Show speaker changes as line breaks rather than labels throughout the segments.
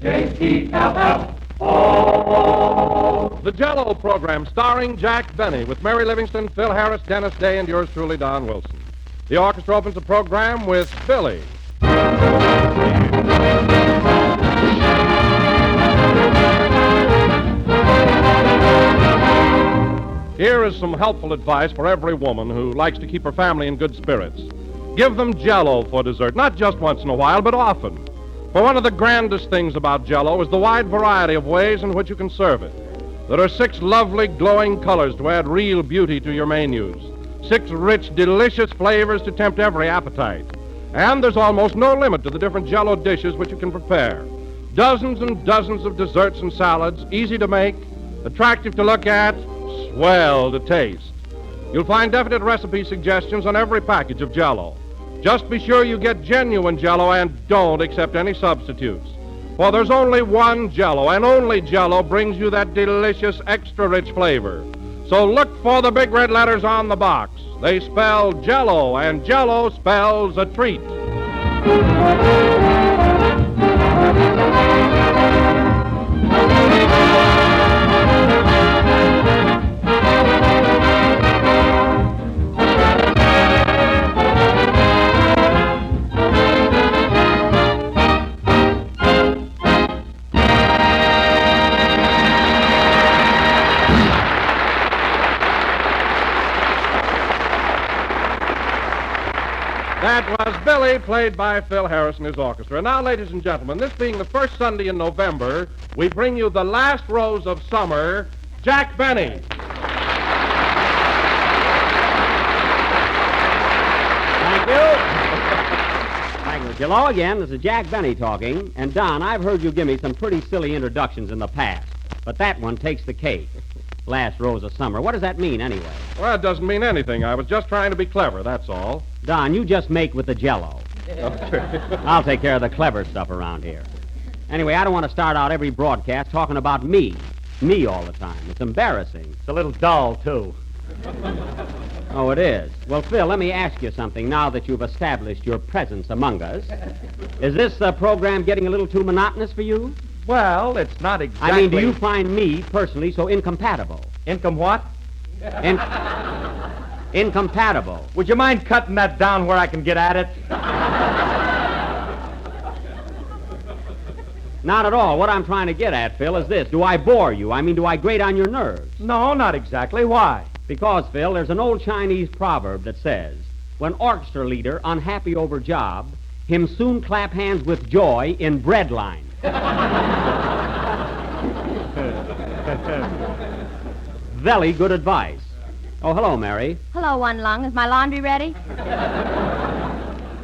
J-E-L-L-O.
The Jell-O program starring Jack Benny with Mary Livingston, Phil Harris, Dennis Day, and yours truly, Don Wilson. The orchestra opens the program with Billy. Here is some helpful advice for every woman who likes to keep her family in good spirits. Give them Jell-O for dessert, not just once in a while, but often. For one of the grandest things about Jell-O is the wide variety of ways in which you can serve it. There are 6 lovely, glowing colors to add real beauty to your menus. 6 rich, delicious flavors to tempt every appetite. And there's almost no limit to the different Jell-O dishes which you can prepare. Dozens and dozens of desserts and salads, easy to make, attractive to look at, swell to taste. You'll find definite recipe suggestions on every package of Jell-O. Just be sure you get genuine Jell-O and don't accept any substitutes. For there's only one Jell-O, and only Jell-O brings you that delicious, extra-rich flavor. So look for the big red letters on the box. They spell Jell-O, and Jell-O spells a treat. That was Billy, played by Phil Harris and his orchestra. And now, ladies and gentlemen, this being the first Sunday in November, we bring you the last rose of summer, Jack Benny.
Thank you. Thank you. Hello again. This is Jack Benny talking. And, Don, I've heard you give me some pretty silly introductions in the past. But that one takes the cake. Last rose of summer. What does that mean, anyway?
Well, it doesn't mean anything. I was just trying to be clever, that's all.
Don, you just make with the Jell-O. I'll take care of the clever stuff around here. Anyway, I don't want to start out every broadcast talking about me. Me all the time. It's embarrassing.
It's a little dull, too.
Oh, it is? Well, Phil, let me ask you something now that you've established your presence among us. Is this program getting a little too monotonous for you?
Well, it's not exactly...
I mean, do you find me, personally, so incompatible?
What?
Incompatible.
Would you mind cutting that down where I can get at it?
Not at all. What I'm trying to get at, Phil, is this. Do I bore you? I mean, do I grate on your nerves?
No, not exactly. Why?
Because, Phil, there's an old Chinese proverb that says, when orchestra leader unhappy over job, him soon clap hands with joy in bread line. Very good advice. Oh, hello, Mary.
Hello, One Lung. Is my laundry ready?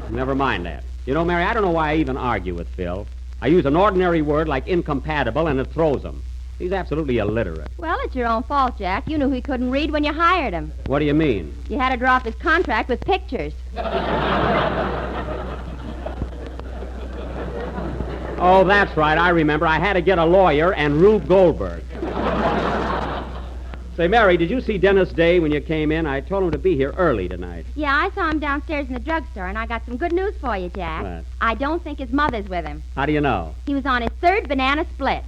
Never mind that. You know, Mary, I don't know why I even argue with Phil. I use an ordinary word like incompatible, and it throws him. He's absolutely illiterate.
Well, it's your own fault, Jack. You knew he couldn't read when you hired him.
What do you mean?
You had to draw up his contract with pictures.
Oh, that's right. I remember. I had to get a lawyer and Rube Goldberg. Say, Mary, did you see Dennis Day when you came in? I told him to be here early tonight.
Yeah, I saw him downstairs in the drugstore, and I got some good news for you, Jack.
What?
I don't think his mother's with him.
How do you know?
He was on his 3rd banana split.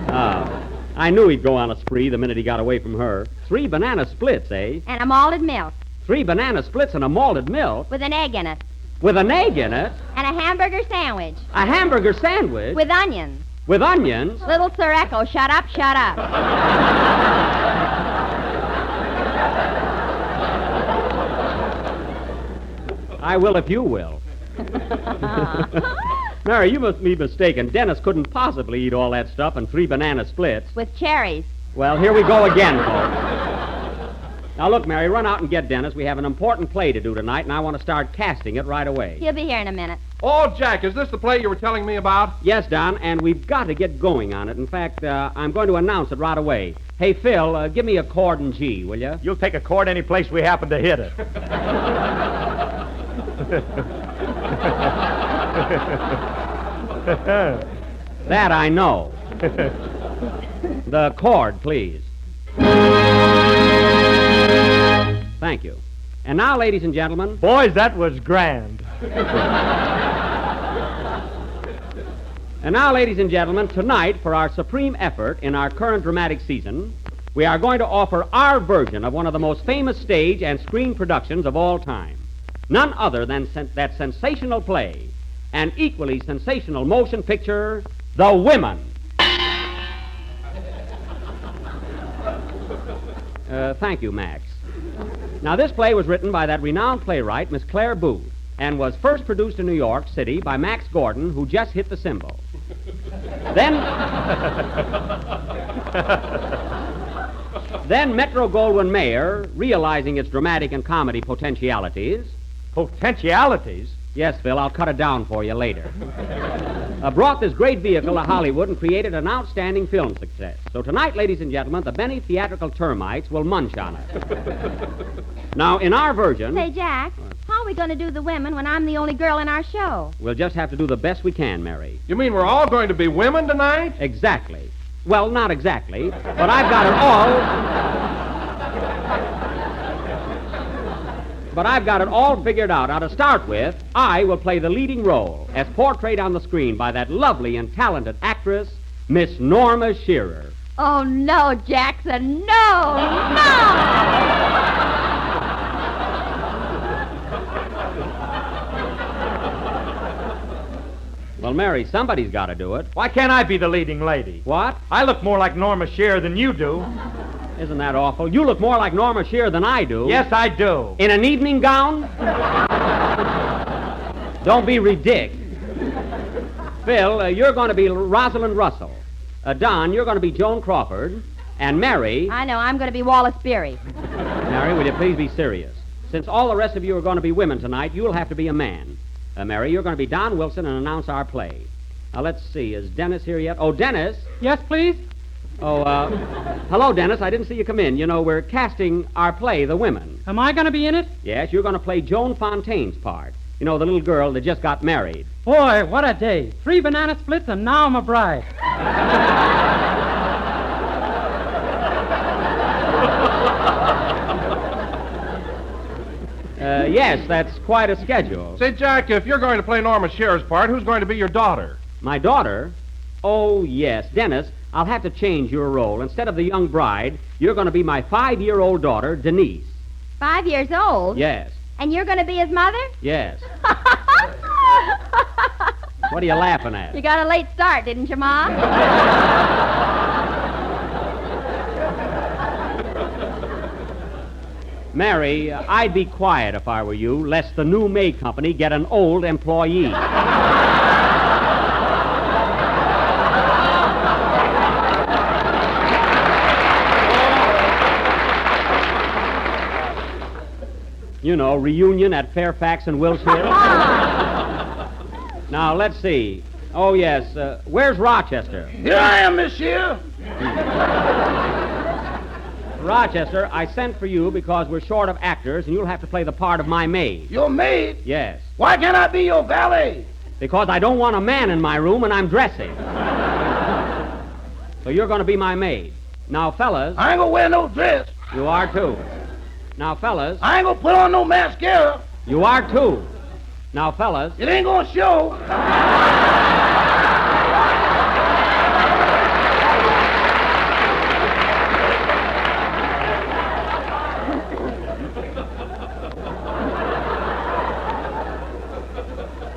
Oh. I knew he'd go on a spree the minute he got away from her. 3 banana splits, eh?
And a malted milk.
3 banana splits and a malted milk?
With an egg in it.
With an egg in it?
And a hamburger sandwich.
A hamburger sandwich?
With onions.
With onions?
Little Sir Echo, shut up, shut up.
I will if you will. Mary, you must be mistaken. Dennis couldn't possibly eat all that stuff and 3 banana splits.
With cherries.
Well, here we go again, folks. Now, look, Mary, run out and get Dennis. We have an important play to do tonight, and I want to start casting it right away.
He'll be here in a minute.
Oh, Jack, is this the play you were telling me about?
Yes, Don, and we've got to get going on it. In fact, I'm going to announce it right away. Hey, Phil, give me a chord in G, will you?
You'll take a chord any place we happen to hit it.
That I know. The chord, please. Thank you. And now, ladies and gentlemen...
Boys, that was grand.
And now, ladies and gentlemen, tonight, for our supreme effort in our current dramatic season, we are going to offer our version of one of the most famous stage and screen productions of all time. None other than that sensational play and equally sensational motion picture, The Women. Thank you, Max. Now, this play was written by that renowned playwright, Miss Claire Booth, and was first produced in New York City by Max Gordon, who just hit the cymbal. Then Metro-Goldwyn-Mayer, realizing its dramatic and comedy potentialities...
Potentialities?
Yes, Phil, I'll cut it down for you later. Brought this great vehicle to Hollywood and created an outstanding film success. So tonight, ladies and gentlemen, the Benny theatrical termites will munch on it. Now, in our version...
Say, Jack, how are we going to do The Women when I'm the only girl in our show?
We'll just have to do the best we can, Mary.
You mean we're all going to be women tonight?
Exactly. Well, not exactly, but I've got it all... But I've got it all figured out. Now, to start with, I will play the leading role as portrayed on the screen by that lovely and talented actress, Miss Norma Shearer.
Oh, no, Jackson, no!
Well, Mary, somebody's got to do it.
Why can't I be the leading lady?
What?
I look more like Norma Shearer than you do.
Isn't that awful? You look more like Norma Shearer than I do.
Yes, I do.
In an evening gown? Don't be ridiculous. Phil, you're going to be Rosalind Russell. Don, you're going to be Joan Crawford. And Mary...
I know, I'm going to be Wallace Beery.
Mary, will you please be serious? Since all the rest of you are going to be women tonight, you'll have to be a man. Mary, you're going to be Don Wilson and announce our play. Now, let's see. Is Dennis here yet? Oh, Dennis?
Yes, please?
Oh, hello, Dennis. I didn't see you come in. You know, we're casting our play, The Women.
Am I going to be in it?
Yes, you're going to play Joan Fontaine's part. You know, the little girl that just got married.
Boy, what a day. 3 banana splits and now I'm a bride.
Yes, that's quite a schedule.
Say, Jack, if you're going to play Norma Shearer's part, who's going to be your daughter?
My daughter? Oh, yes. Dennis, I'll have to change your role. Instead of the young bride, you're going to be my 5-year-old daughter, Denise.
5 years old?
Yes.
And you're going to be his mother?
Yes. What are you laughing at?
You got a late start, didn't you, Ma?
Mary, I'd be quiet if I were you, lest the new May Company get an old employee. You know, reunion at Fairfax and Wilshire. Now, let's see. Oh, yes. Where's Rochester?
Here I am, monsieur.
Rochester, I sent for you because we're short of actors, and you'll have to play the part of my maid.
Your maid?
Yes.
Why can't I be your valet?
Because I don't want a man in my room and I'm dressing. So you're going to be my maid. Now, fellas...
I ain't gonna wear no dress.
You are, too. Now, fellas...
I ain't gonna put on no mascara.
You are, too. Now, fellas...
It ain't gonna show.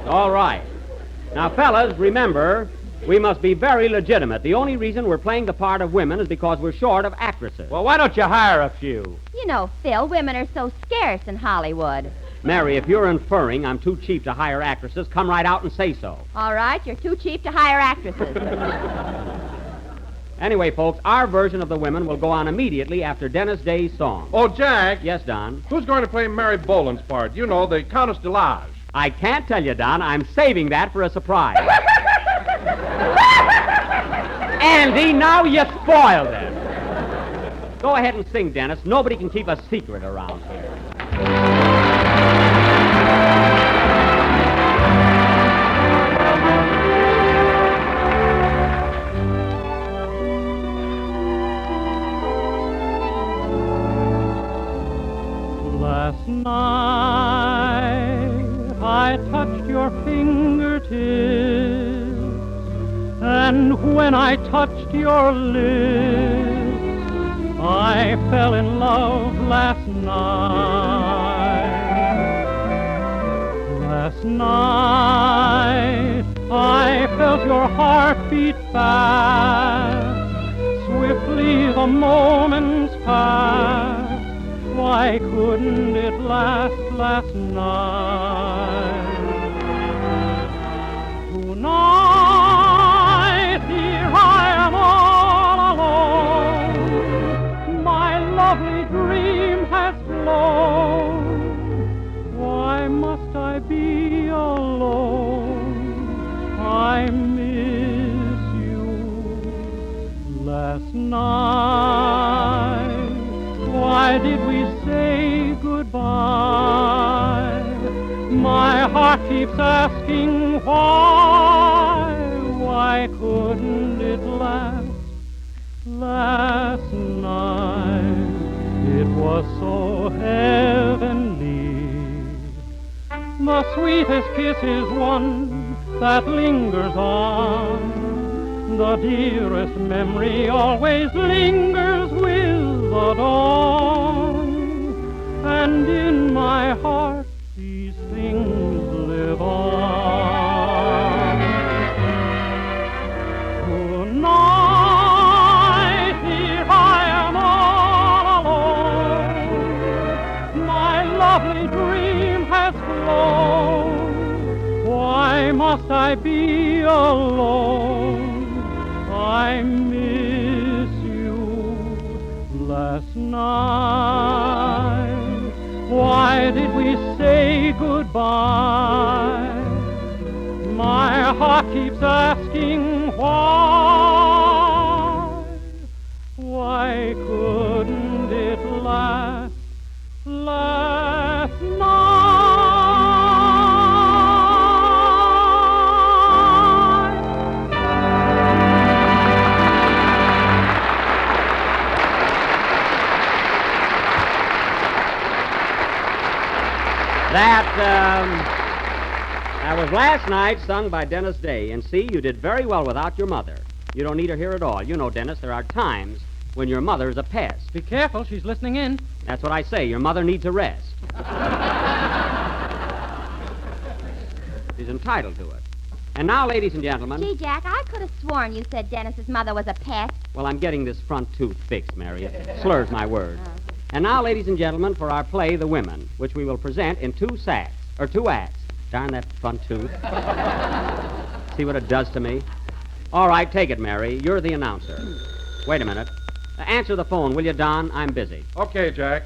All right. Now, fellas, remember, we must be very legitimate. The only reason we're playing the part of women is because we're short of actresses.
Well, why don't you hire a few?
You know, Phil, women are so scarce in Hollywood.
Mary, if you're inferring I'm too cheap to hire actresses, come right out and say so.
All right, you're too cheap to hire actresses.
Anyway, folks, our version of The Women will go on immediately after Dennis Day's song.
Oh, Jack.
Yes, Don?
Who's going to play Mary Boland's part? You know, the Countess de Lage.
I can't tell you, Don. I'm saving that for a surprise. Andy, now you spoiled it. Go ahead and sing, Dennis. Nobody can keep a secret around here.
Last night I touched your fingertips And when I touched your lips, I fell in love last night. Last night I felt your heart beat fast. Swiftly the moments passed. Why couldn't it last night? Tonight here I am all alone. My lovely dream has flown. Why must I be alone? I miss you. Last night, why did we say goodbye? My heart keeps asking why. Why couldn't it last night? It was so heavenly. The sweetest kiss is one that lingers on. The dearest memory always lingers with the dawn. And in my heart these things live on. Tonight here I am all alone. My lovely dream has flown. Why must I be alone? I miss you. Last night, why did we say goodbye? My heart keeps asking why. Why couldn't it last night?
That was Last Night, sung by Dennis Day. And see, you did very well without your mother. You don't need her here at all. You know, Dennis, there are times when your mother's a pest.
Be careful, she's listening in.
That's what I say. Your mother needs a rest. She's entitled to it. And now, ladies and gentlemen...
Gee, Jack, I could have sworn you said Dennis's mother was a pest.
Well, I'm getting this front tooth fixed, Mary. It slurs my words. And now, ladies and gentlemen, for our play, The Women, which we will present in two acts. Darn that front tooth. See what it does to me? All right, take it, Mary. You're the announcer. Wait a minute. Answer the phone, will you, Don? I'm busy.
Okay, Jack.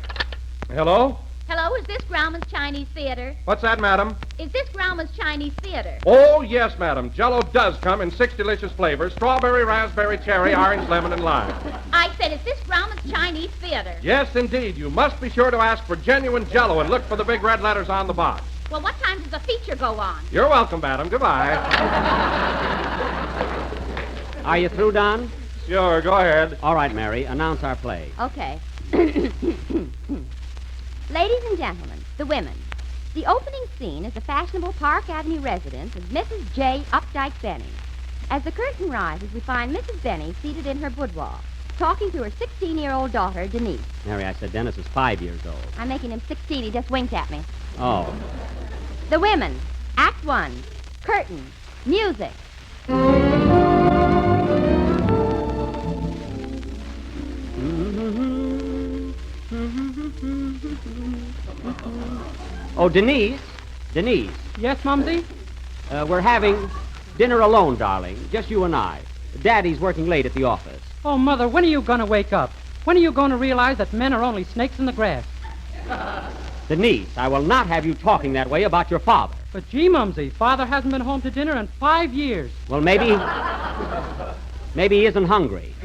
Hello?
Hello, is this Grauman's Chinese Theater?
What's that, madam?
Is this Grauman's Chinese Theater?
Oh, yes, madam. Jell-O does come in 6 delicious flavors: strawberry, raspberry, cherry, orange, lemon, and lime.
I said, is this Grauman's Chinese Theater?
Yes, indeed. You must be sure to ask for genuine Jell-O and look for the big red letters on the box.
Well, what time does the feature go on?
You're welcome, madam. Goodbye.
Are you through, Don?
Sure, go ahead.
All right, Mary. Announce our play.
Okay. Ladies and gentlemen, The Women. The opening scene is the fashionable Park Avenue residence of Mrs. J. Updike Benny. As the curtain rises, we find Mrs. Benny seated in her boudoir, talking to her 16-year-old daughter, Denise.
Mary, I said Dennis is 5 years old.
I'm making him 16. He just winked at me.
Oh.
The Women. Act 1. Curtain. Music.
Oh, Denise.
Yes, Mumsy?
We're having dinner alone, darling. Just you and I. Daddy's working late at the office.
Oh, Mother, when are you going to wake up? When are you going to realize that men are only snakes in the grass?
Denise, I will not have you talking that way about your father.
But gee, Mumsy, Father hasn't been home to dinner in 5 years.
Well, maybe he isn't hungry.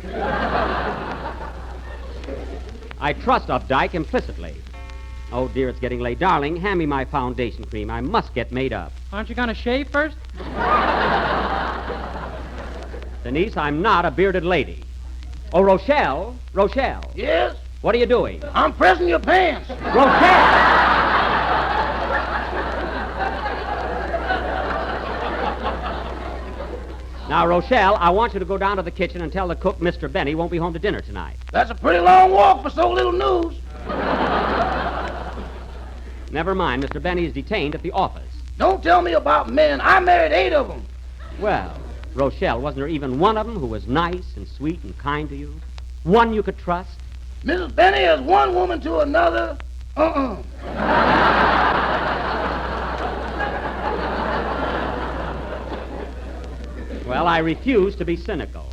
I trust Updike implicitly. Oh, dear, it's getting late. Darling, hand me my foundation cream. I must get made up.
Aren't you going to shave first?
Denise, I'm not a bearded lady. Oh, Rochelle.
Yes?
What are you doing?
I'm pressing your pants.
Rochelle! Now, Rochelle, I want you to go down to the kitchen and tell the cook Mr. Benny won't be home to dinner tonight.
That's a pretty long walk for so little news.
Never mind, Mr. Benny is detained at the office.
Don't tell me about men. I married 8 of them.
Well, Rochelle, wasn't there even one of them who was nice and sweet and kind to you? One you could trust?
Mrs. Benny is one woman to another.
Well, I refuse to be cynical.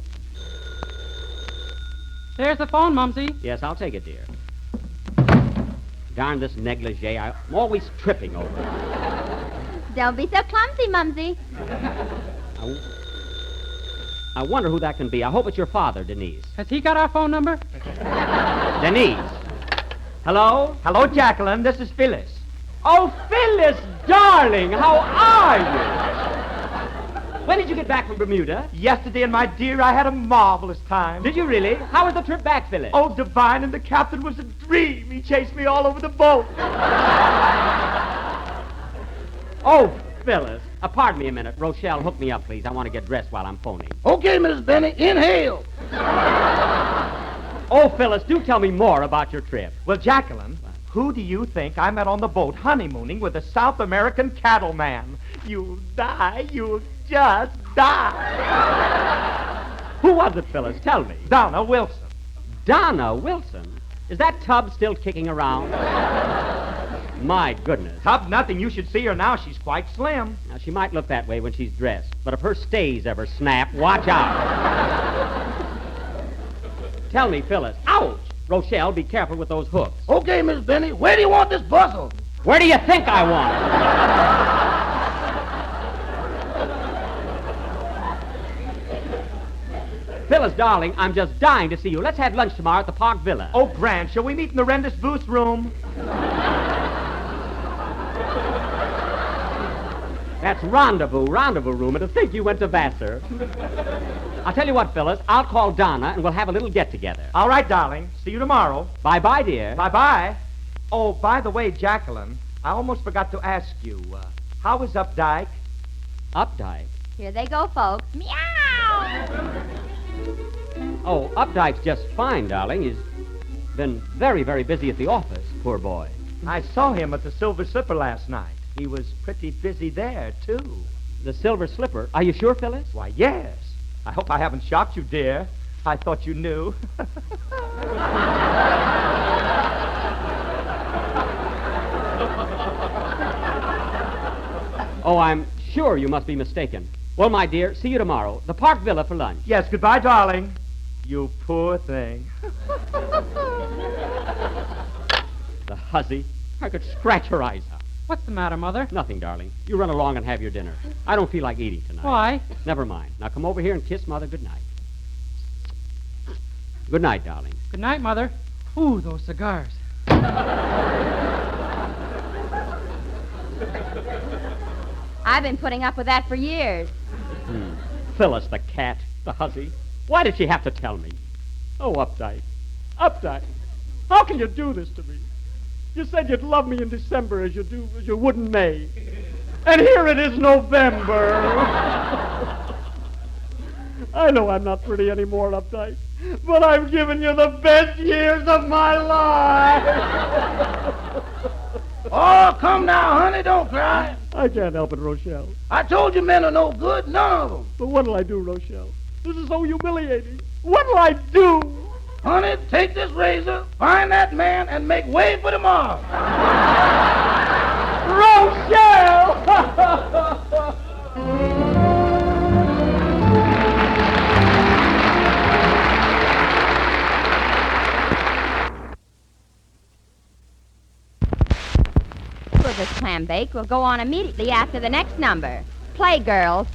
There's the phone, Mumsy.
Yes, I'll take it, dear. Darn this negligee. I'm always tripping over it.
Don't be so clumsy, Mumsy.
I wonder who that can be. I hope it's your father, Denise.
Has he got our phone number?
Denise. Hello?
Hello, Jacqueline. This is Phyllis. Oh, Phyllis, darling, how are you?
When did you get back from Bermuda?
Yesterday, and my dear, I had a marvelous time.
Did you really? How was the trip back, Phyllis?
Oh, divine, and the captain was a dream. He chased me all over the boat.
Oh, Phyllis. Pardon me a minute. Rochelle, hook me up, please. I want to get dressed while I'm phoning.
Okay, Mrs. Benny, inhale.
Oh, Phyllis, do tell me more about your trip.
Well, Jacqueline, who do you think I met on the boat honeymooning with a South American cattleman? You'll die. You'll just die.
Who was it, Phyllis? Tell me.
Donna Wilson.
Donna Wilson? Is that tub still kicking around? My goodness.
Tub nothing. You should see her now. She's quite slim.
Now, she might look that way when she's dressed, but if her stays ever snap, watch out. Tell me, Phyllis. Ouch! Rochelle, be careful with those hooks.
Okay, Mrs. Benny, where do you want this bustle?
Where do you think I want it? Phyllis, darling, I'm just dying to see you. Let's have lunch tomorrow at the Park Villa.
Oh, grand. Shall we meet in the Rendis booth room?
That's rendezvous room, and to think you went to Vassar. I'll tell you what, Phyllis, I'll call Donna, and we'll have a little get-together.
All right, darling. See you tomorrow.
Bye-bye, dear.
Bye-bye. Oh, by the way, Jacqueline, I almost forgot to ask you, how is Updike?
Updike?
Here they go, folks. Meow!
Oh, Updike's just fine, darling. He's been very, very busy at the office, poor boy.
I saw him at the Silver Slipper last night. He was pretty busy there, too.
The Silver Slipper? Are you sure, Phyllis?
Why, yes. I hope I haven't shocked you, dear. I thought you knew.
Oh, I'm sure you must be mistaken. Well, my dear, see you tomorrow. The Park Villa for lunch.
Yes, goodbye, darling. You poor thing.
The hussy. I could scratch her eyes out.
What's the matter, Mother?
Nothing, darling. You run along and have your dinner. I don't feel like eating tonight.
Why?
Never mind. Now come over here and kiss Mother good night. Good night, darling.
Good night, Mother. Ooh, those cigars.
I've been putting up with that for years.
Phyllis, the cat, the hussy. Why did she have to tell me? Oh, Updike. Updike. How can you do this to me? You said you'd love me in December as you would in May. And here it is November. I know I'm not pretty anymore, Updike, but I've given you the best years of my life.
Oh, come now, honey, don't cry.
I can't help it, Rochelle.
I told you men are no good, none of them.
But what'll I do, Rochelle? This is so humiliating. What'll I do?
Honey, take this razor, find that man, and make way for tomorrow.
Rochelle!
This clam bake will go on immediately after the next number. Play, girls.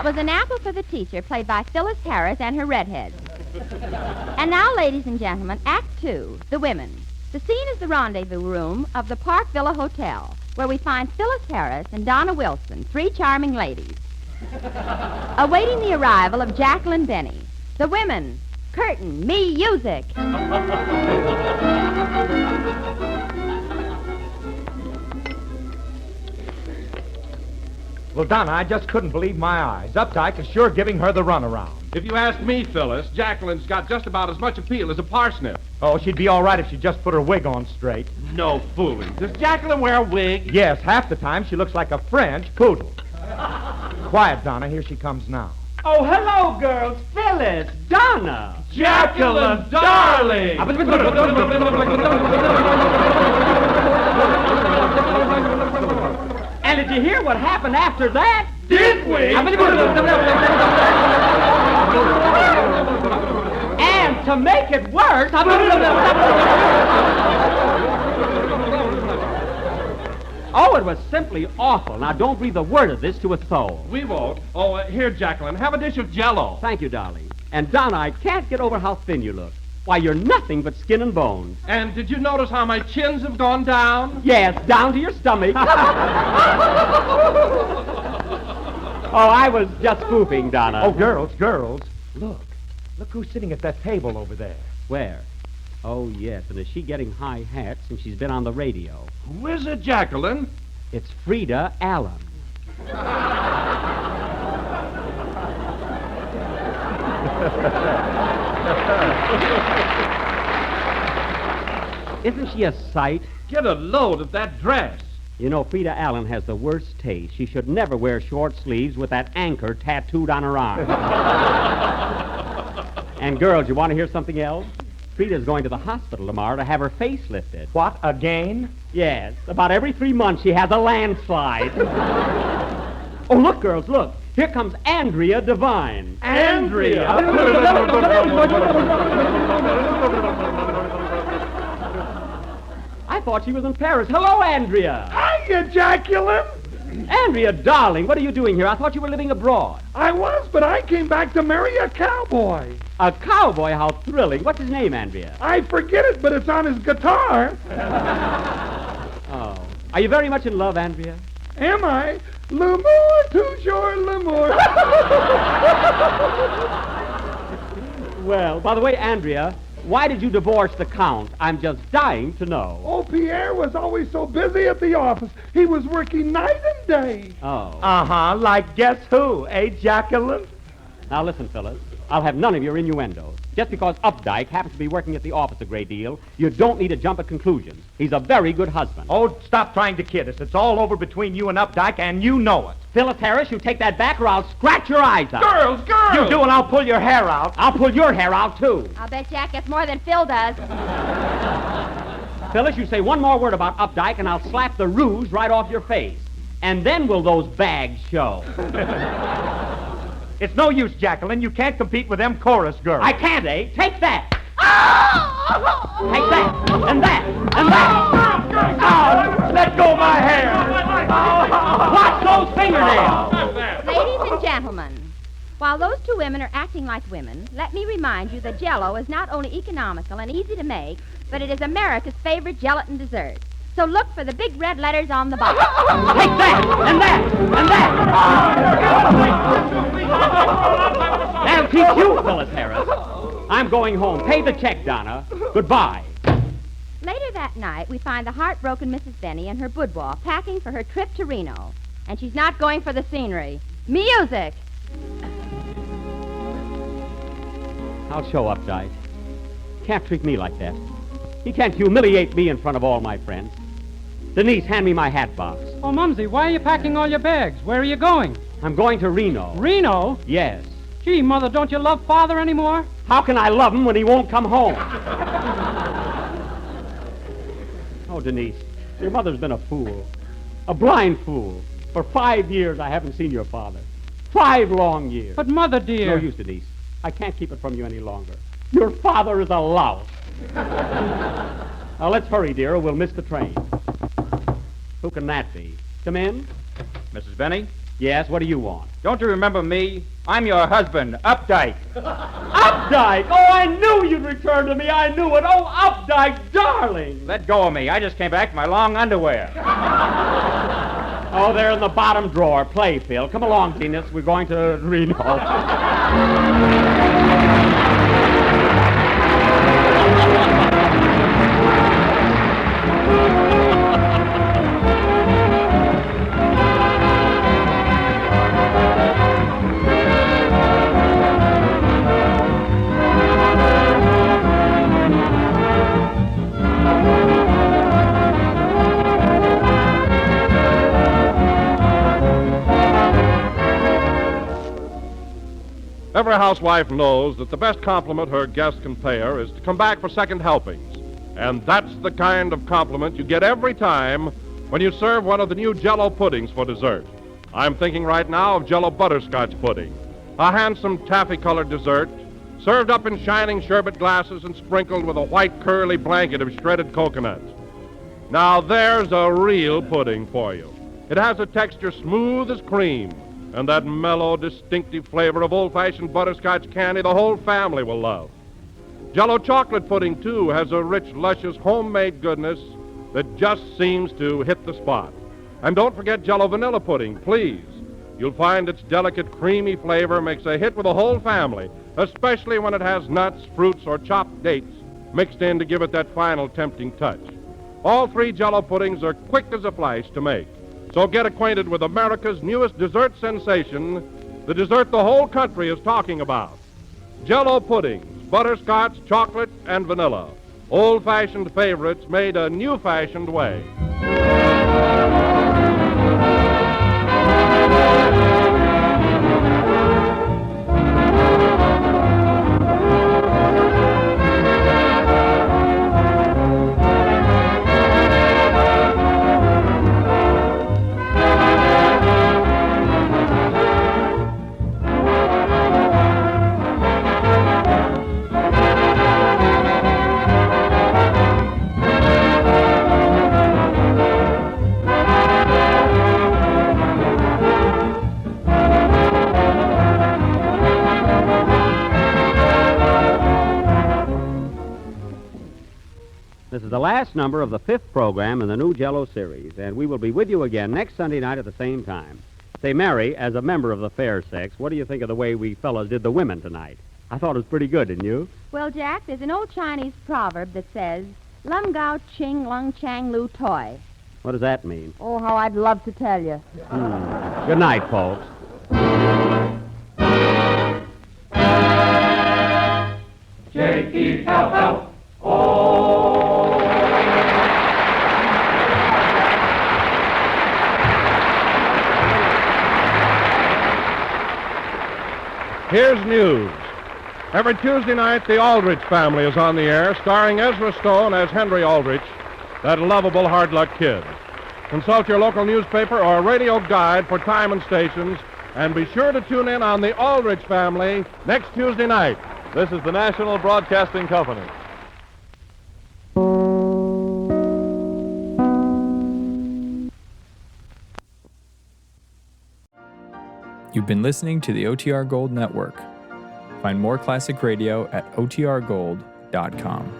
That was An Apple for the Teacher, played by Phyllis Harris and her redheads. And now, ladies and gentlemen, Act Two, The Women. The scene is the rendezvous room of the Park Villa Hotel, where we find Phyllis Harris and Donna Wilson, three charming ladies, awaiting the arrival of Jacqueline Benny. The Women. Curtain, music.
Well, Donna, I just couldn't believe my eyes. Updike is sure giving her the runaround.
If you ask me, Phyllis, Jacqueline's got just about as much appeal as a parsnip.
Oh, she'd be all right if she just put her wig on straight.
No fooling. Does Jacqueline wear a wig?
Yes, half the time she looks like a French poodle. Quiet, Donna. Here she comes now.
Oh, hello, girls. Phyllis, Donna.
Jacqueline, darling!
And did you hear what happened after that?
Did we?
And to make it worse... Oh, it was simply awful. Now, don't breathe a word of this to a soul.
We won't. Oh, here, Jacqueline, have a dish of Jell-O.
Thank you, darling. And, Donna, I can't get over how thin you look. Why, you're nothing but skin and bones.
And did you notice how my chins have gone down?
Yes, down to your stomach. Oh, I was just spoofing, Donna.
Oh, girls. Look who's sitting at that table over there.
Where? Oh, yes, and is she getting high hats since she's been on the radio?
Who is it, Jacqueline?
It's Frida Allen. Isn't she a sight?
Get a load of that dress.
You know, Frida Allen has the worst taste. She should never wear short sleeves with that anchor tattooed on her arm. And girls, you want to hear something else? Frida's going to the hospital tomorrow to have her face lifted.
What, again?
Yes, about every 3 months she has a landslide. Oh, look, girls, look. Here comes Andrea Devine.
Andrea?
I thought she was in Paris. Hello, Andrea.
Hiya, Jacqueline.
Andrea, darling, what are you doing here? I thought you were living abroad.
I was, but I came back to marry a cowboy.
A cowboy? How thrilling. What's his name, Andrea?
I forget it, but it's on his guitar.
Oh. Are you very much in love, Andrea?
Am I? L'amour, toujours l'amour.
Well, by the way, Andrea, why did you divorce the Count? I'm just dying to know.
Oh, Pierre was always so busy at the office. He was working night and day.
Oh.
Uh-huh, like guess who, eh, Jacqueline?
Now listen, Phyllis. I'll have none of your innuendos. Just because Updike happens to be working at the office a great deal, you don't need to jump at conclusions. He's a very good husband.
Oh, stop trying to kid us. It's all over between you and Updike, and you know it.
Phyllis Harris, you take that back or I'll scratch your eyes out.
Girls!
You do, and I'll pull your hair out.
I'll pull your hair out, too.
I'll bet Jack gets more than Phil does.
Phyllis, you say one more word about Updike, and I'll slap the rouge right off your face. And then will those bags show.
It's no use, Jacqueline. You can't compete with them chorus girls.
I can't, eh? Take that. Take that, and that, and that.
Oh, let go of my hair.
Watch those fingernails.
Ladies and gentlemen, while those two women are acting like women, let me remind you that Jell-O is not only economical and easy to make, but it is America's favorite gelatin dessert. So look for the big red letters on the box.
Take that, and that, and that. That'll teach you, Phyllis Harris. I'm going home. Pay the check, Donna. Goodbye.
Later that night, we find the heartbroken Mrs. Benny in her boudoir packing for her trip to Reno. And she's not going for the scenery. Music!
I'll show Updike. Can't treat me like that. He can't humiliate me in front of all my friends. Denise, hand me my hat box.
Oh, Mumsy, why are you packing all your bags? Where are you going?
I'm going to Reno.
Reno?
Yes.
Gee, Mother, don't you love Father anymore?
How can I love him when he won't come home? Oh, Denise, your mother's been a fool. A blind fool. For 5 years, I haven't seen your father. 5 long years.
But, Mother, dear...
No use, Denise. I can't keep it from you any longer. Your father is a louse. Now, let's hurry, dear, or we'll miss the train. Who can that be? Come in.
Mrs. Benny?
Yes, what do you want?
Don't you remember me? I'm your husband, Updike.
Updike! Oh, I knew you'd return to me. I knew it. Oh, Updike, darling.
Let go of me. I just came back from my long underwear.
Oh, they're in the bottom drawer. Play, Phil. Come along, Venus. We're going to Reno.
Every housewife knows that the best compliment her guest can pay her is to come back for second helpings. And that's the kind of compliment you get every time when you serve one of the new Jell-O puddings for dessert. I'm thinking right now of Jell-O butterscotch pudding, a handsome taffy-colored dessert served up in shining sherbet glasses and sprinkled with a white curly blanket of shredded coconut. Now there's a real pudding for you. It has a texture smooth as cream, and that mellow, distinctive flavor of old-fashioned butterscotch candy the whole family will love. Jell-O chocolate pudding, too, has a rich, luscious, homemade goodness that just seems to hit the spot. And don't forget Jell-O vanilla pudding, please. You'll find its delicate, creamy flavor makes a hit with the whole family, especially when it has nuts, fruits, or chopped dates mixed in to give it that final tempting touch. All three Jell-O puddings are quick as a flash to make. So get acquainted with America's newest dessert sensation, the dessert the whole country is talking about. Jell-O puddings, butterscotch, chocolate, and vanilla. Old-fashioned favorites made a new-fashioned way.
This is the last number of the 5th program in the new Jell-O series, and we will be with you again next Sunday night at the same time. Say, Mary, as a member of the fair sex, what do you think of the way we fellas did the women tonight? I thought it was pretty good, didn't you?
Well, Jack, there's an old Chinese proverb that says, Lum Gao Ching Lung Chang Lu Toi.
What does that mean?
Oh, how I'd love to tell you.
Good night, folks.
Here's news. Every Tuesday night, the Aldrich Family is on the air, starring Ezra Stone as Henry Aldrich, that lovable hard-luck kid. Consult your local newspaper or radio guide for time and stations, and be sure to tune in on the Aldrich Family next Tuesday night.
This is the National Broadcasting Company.
You've been listening to the OTR Gold Network. Find more classic radio at otrgold.com.